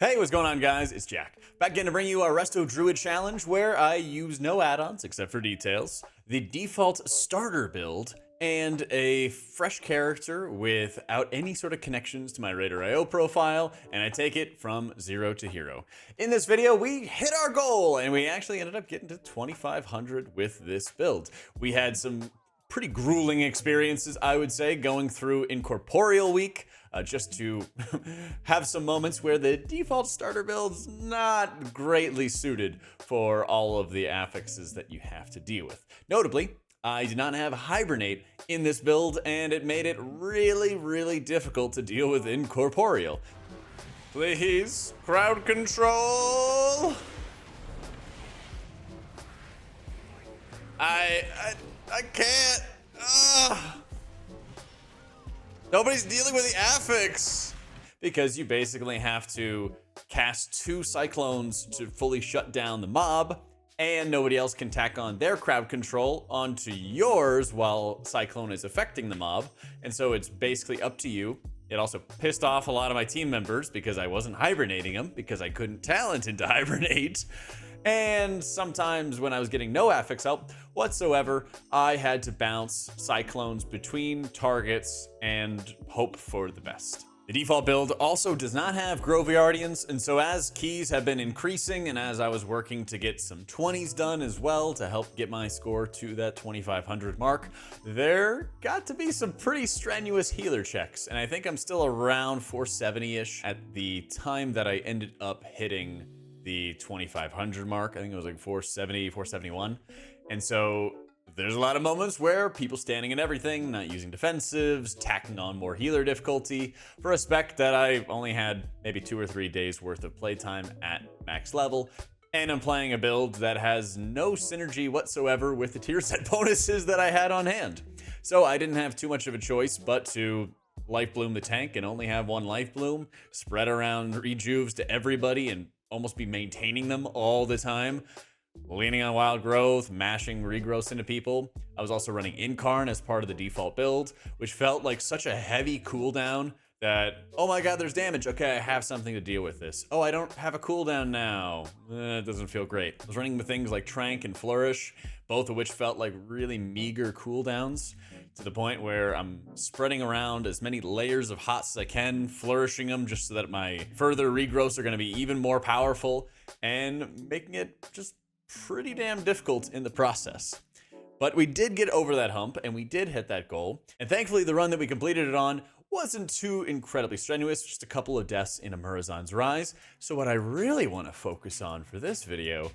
Hey, what's going on, guys? It's Jack. Back again to bring you our Resto Druid challenge where I use no add-ons except for details, the default starter build, and a fresh character without any sort of connections to my Raider.io profile, and I take it from 0 to hero. In this video, we hit our goal, and we actually ended up getting to 2,500 with this build. We had some pretty grueling experiences, I would say, going through Incorporeal Week, just to have some moments where the default starter build's not greatly suited for all of the affixes that you have to deal with. Notably, I did not have Hibernate in this build, and it made it really difficult to deal with Incorporeal. Please, crowd control! I can't. Ugh. Nobody's dealing with the affix because you basically have to cast 2 cyclones to fully shut down the mob, and nobody else can tack on their crowd control onto yours while cyclone is affecting the mob, and so it's basically up to you. It also pissed off a lot of my team members because I wasn't hibernating them because I couldn't talent into hibernate. And sometimes when I was getting no affix help whatsoever, I had to bounce cyclones between targets and hope for the best. The default build also does not have Groviardians, and so as keys have been increasing and as I was working to get some 20s done as well to help get my score to that 2,500 mark, there got to be some pretty strenuous healer checks, and I think I'm still around 470-ish at the time that I ended up hitting the 2,500 mark. I think it was like 470, 471. And so there's a lot of moments where people standing and everything, not using defensives, tacking on more healer difficulty for a spec that I only had maybe 2 or 3 days worth of playtime at max level. And I'm playing a build that has no synergy whatsoever with the tier set bonuses that I had on hand. So I didn't have too much of a choice but to life bloom the tank and only have 1 life bloom, spread around rejuves to everybody and almost be maintaining them all the time, leaning on wild growth, mashing regrowths into people. I was also running Incarn as part of the default build, which felt like such a heavy cooldown that, oh my god, there's damage. Okay, I have something to deal with this. Oh, I don't have a cooldown now. It doesn't feel great. I was running with things like Trank and Flourish, both of which felt like really meager cooldowns, to the point where I'm spreading around as many layers of hots as I can, flourishing them just so that my further regrowths are going to be even more powerful, and making it just pretty damn difficult in the process. But we did get over that hump, and we did hit that goal, and thankfully the run that we completed it on wasn't too incredibly strenuous, just a couple of deaths in a Murazan's Rise. So what I really want to focus on for this video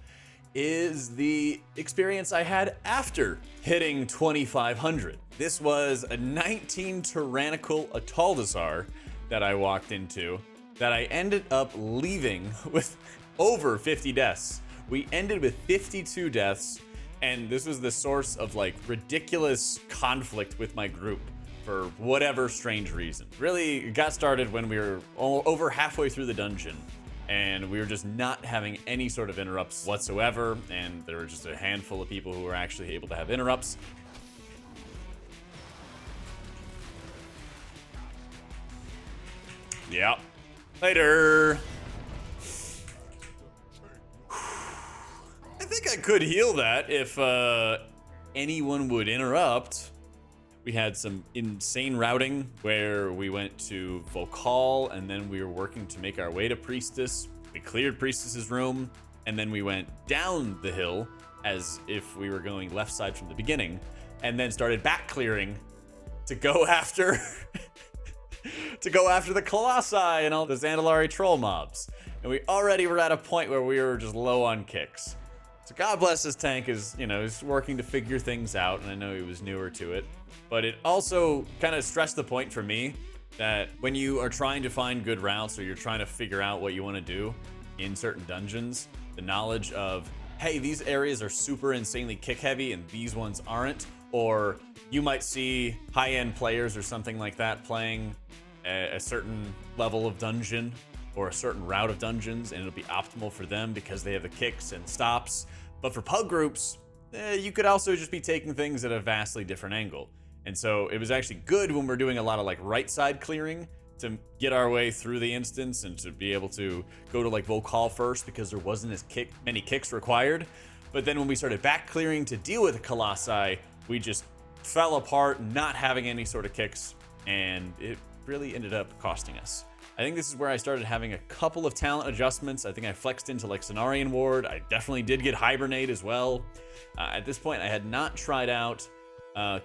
is the experience I had after hitting 2,500. This was a 19 tyrannical Atal'Dazar that I walked into that I ended up leaving with over 50 deaths. We ended with 52 deaths, and this was the source of like ridiculous conflict with my group for whatever strange reason. Really, it got started when we were over halfway through the dungeon, and we were just not having any sort of interrupts whatsoever, and there were just a handful of people who were actually able to have interrupts. Yeah. Later. I think I could heal that if anyone would interrupt. We had some insane routing where we went to Volcal, and then we were working to make our way to Priestess. We cleared Priestess's room, and then we went down the hill as if we were going left side from the beginning, and then started back clearing to go after the Colossi and all the Zandalari troll mobs. And we already were at a point where we were just low on kicks. So God bless this tank is, he's working to figure things out, and I know he was newer to it. But it also kind of stressed the point for me that when you are trying to find good routes or you're trying to figure out what you want to do in certain dungeons, the knowledge of, hey, these areas are super insanely kick heavy and these ones aren't, or you might see high-end players or something like that playing a certain level of dungeon or a certain route of dungeons, and it'll be optimal for them because they have the kicks and stops. But for pug groups, you could also just be taking things at a vastly different angle. And so it was actually good when we're doing a lot of like right side clearing to get our way through the instance and to be able to go to like Volcall first because there wasn't as many kicks required. But then when we started back clearing to deal with the Colossi, we just fell apart, not having any sort of kicks, and it really ended up costing us. I think this is where I started having a couple of talent adjustments. I think I flexed into like Cenarian Ward. I definitely did get Hibernate as well. At this point, I had not tried out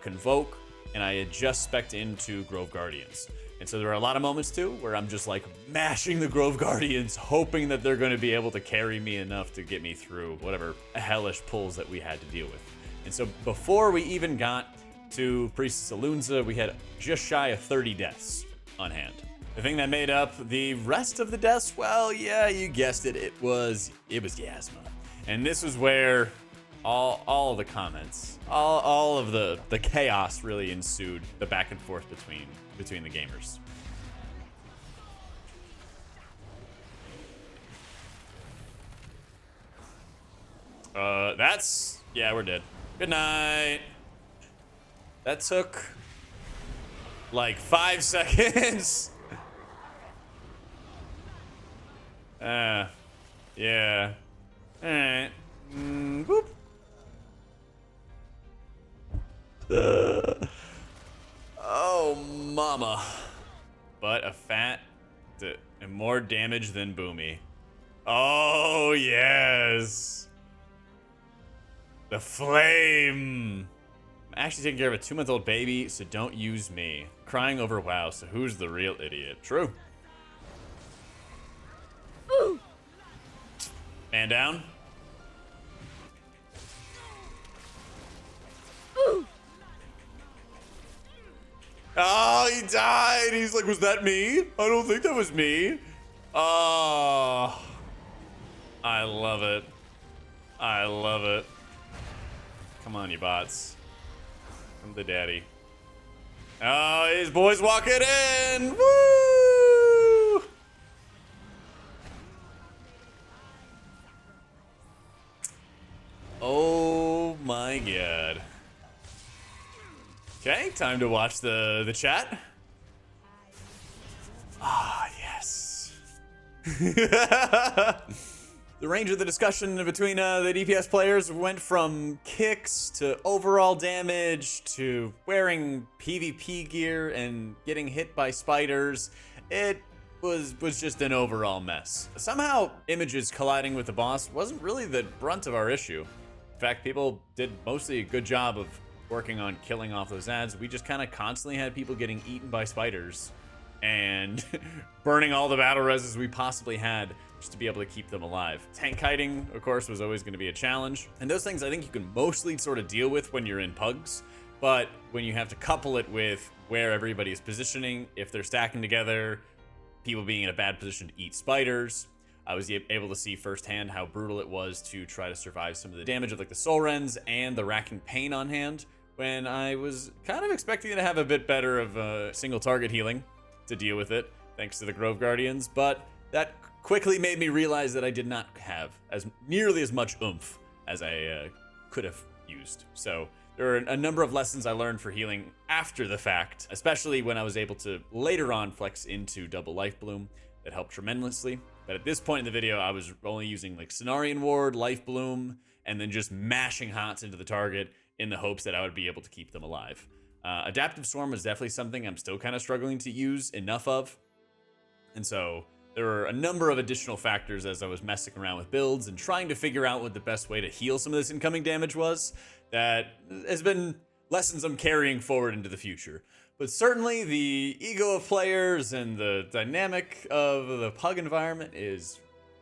Convoke, and I had just spec'd into Grove Guardians. And so there are a lot of moments too where I'm just like mashing the Grove Guardians, hoping that they're going to be able to carry me enough to get me through whatever hellish pulls that we had to deal with. And so before we even got to Priestess Alunza, we had just shy of 30 deaths on hand. The thing that made up the rest of the deaths, well, yeah, you guessed it, it was Yazma. And this was where all of the comments, all of the chaos really ensued, the back and forth between the gamers. Yeah, we're dead. Good night. That took like 5 seconds. Yeah. Alright. Boop. Oh, mama. But a fat and more damage than Boomy. Oh, yes. The flame. I'm actually taking care of a 2-month-old baby, so don't use me. Crying over WoW, so who's the real idiot? True. Man down. Oh, he died. He's like, was that me? I don't think that was me. Oh, I love it. I love it. Come on, you bots. I'm the daddy. Oh, his boy's walking in. Woo! Oh my god. Okay, time to watch the chat. Ah, yes. The range of the discussion between the DPS players went from kicks to overall damage to wearing PvP gear and getting hit by spiders. It was just an overall mess. Somehow, images colliding with the boss wasn't really the brunt of our issue. In fact, people did mostly a good job of working on killing off those ads. We just kind of constantly had people getting eaten by spiders and burning all the battle reses we possibly had just to be able to keep them alive. Tank kiting, of course, was always going to be a challenge. And those things I think you can mostly sort of deal with when you're in pugs. But when you have to couple it with where everybody is positioning, if they're stacking together, people being in a bad position to eat spiders, I was able to see firsthand how brutal it was to try to survive some of the damage of like the soul rends and the racking pain on hand, when I was kind of expecting to have a bit better of single target healing to deal with it, thanks to the Grove Guardians, but that quickly made me realize that I did not have nearly as much oomph as I could have used. So there are a number of lessons I learned for healing after the fact, especially when I was able to later on flex into double life bloom. That helped tremendously. But at this point in the video, I was only using like Cenarian Ward, life bloom, and then just mashing hots into the target in the hopes that I would be able to keep them alive. Adaptive Swarm was definitely something I'm still kind of struggling to use enough of. And so there were a number of additional factors as I was messing around with builds and trying to figure out what the best way to heal some of this incoming damage was. That has been lessons I'm carrying forward into the future. But certainly the ego of players and the dynamic of the pug environment is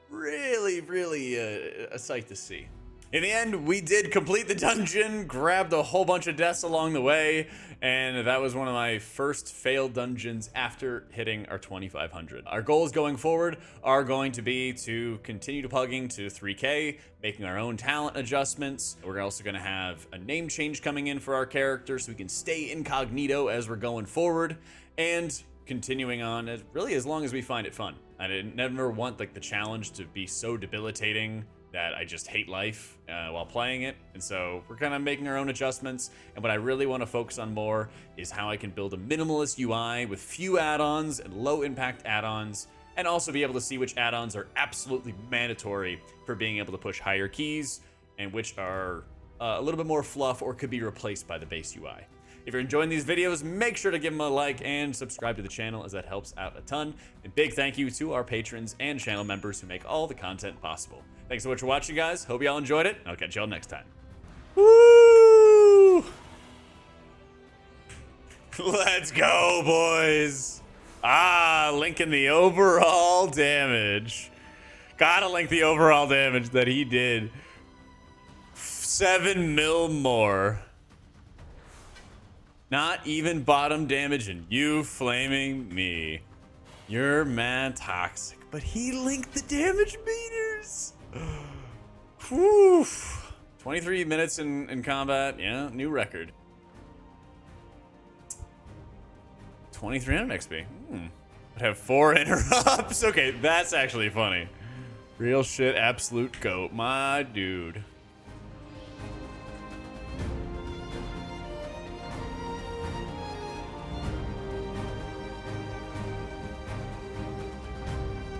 really, really a sight to see. In the end, we did complete the dungeon, grabbed a whole bunch of deaths along the way, and that was one of my first failed dungeons after hitting our 2500. Our goals going forward are going to be to continue to pugging to 3K, making our own talent adjustments. We're also going to have a name change coming in for our character so we can stay incognito as we're going forward, and continuing on as long as we find it fun. I never want like the challenge to be so debilitating that I just hate life while playing it. And so we're kind of making our own adjustments. And what I really want to focus on more is how I can build a minimalist UI with few add-ons and low impact add-ons, and also be able to see which add-ons are absolutely mandatory for being able to push higher keys and which are a little bit more fluff or could be replaced by the base UI. If you're enjoying these videos, make sure to give them a like and subscribe to the channel, as that helps out a ton. And big thank you to our patrons and channel members who make all the content possible. Thanks so much for watching, guys. Hope y'all enjoyed it. I'll catch y'all next time. Woo! Let's go, boys. Linking the overall damage. Gotta link the overall damage that he did. 7 mil more. Not even bottom damage, and you flaming me. You're mad toxic, but he linked the damage meters. Whew. 23 minutes in combat, yeah, new record. 2300 XP. I'd have 4 interrupts. Okay, that's actually funny. Real shit, absolute goat, my dude.